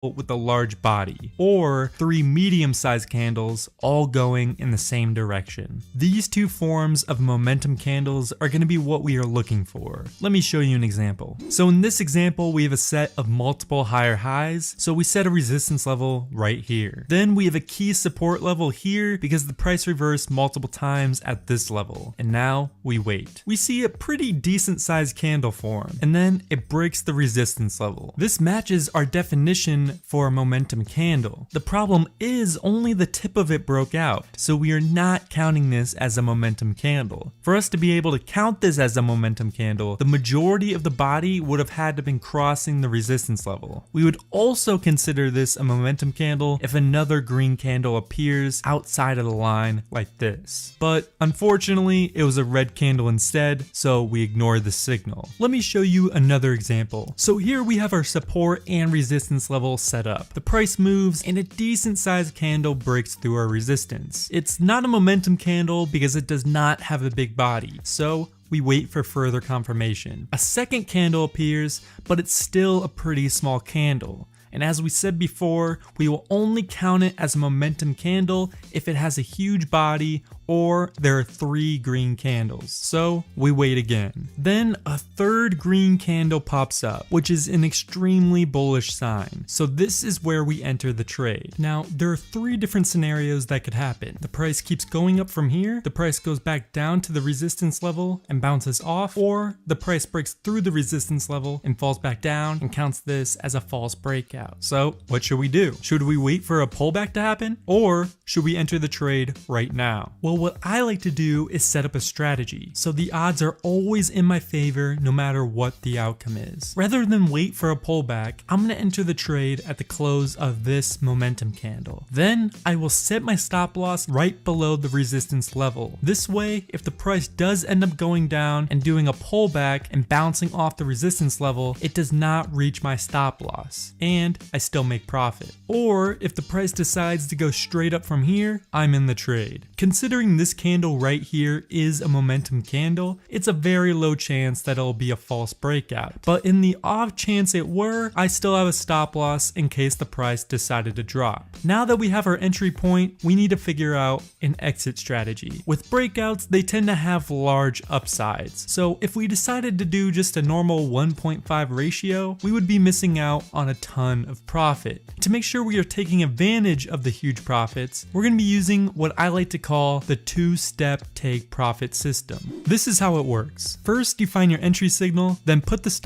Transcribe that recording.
with a large body, or 3 medium-sized candles all going in the same direction. These two forms of momentum candles are going to be what we are looking for. Let me show you an example. So in this example, we have a set of multiple higher highs, so we set a resistance level right here. Then we have a key support level here because the price reversed multiple times at this level, and now we wait. We see a pretty decent sized candle form, and then it breaks the resistance level. This matches our definition for a momentum candle. The problem is only the tip of it broke out, so we are not counting this as a momentum candle. For us to be able to count this as a momentum candle, the majority of the body would have had to been crossing the resistance level. We would also consider this a momentum candle if another green candle appears outside of the line like this. But unfortunately, it was a red candle instead, so we ignore the signal. Let me show you another example. So here we have our support and resistance level set up. The price moves and a decent sized candle breaks through our resistance. It's not a momentum candle because it does not have a big body, so we wait for further confirmation. A second candle appears, but it's still a pretty small candle. And as we said before, we will only count it as a momentum candle if it has a huge body or there are 3 green candles. So we wait again. Then a third green candle pops up, which is an extremely bullish sign. So this is where we enter the trade. Now, there are 3 different scenarios that could happen. The price keeps going up from here, the price goes back down to the resistance level and bounces off, or the price breaks through the resistance level and falls back down and counts this as a false breakout. So what should we do? Should we wait for a pullback to happen, or should we enter the trade right now? Well, what I like to do is set up a strategy, so the odds are always in my favor no matter what the outcome is. Rather than wait for a pullback, I'm going to enter the trade at the close of this momentum candle. Then I will set my stop loss right below the resistance level. This way, if the price does end up going down and doing a pullback and bouncing off the resistance level, it does not reach my stop loss, and I still make profit. Or if the price decides to go straight up from here, I'm in the trade. Considering this candle right here is a momentum candle, it's a very low chance that it'll be a false breakout. But in the off chance it were, I still have a stop loss in case the price decided to drop. Now that we have our entry point, we need to figure out an exit strategy. With breakouts, they tend to have large upsides. So if we decided to do just a normal 1.5 ratio, we would be missing out on a ton of profit. To make sure we are taking advantage of the huge profits, we're going to be using what I like to call the 2-step take profit system. This is how it works. First, you find your entry signal, then put the stop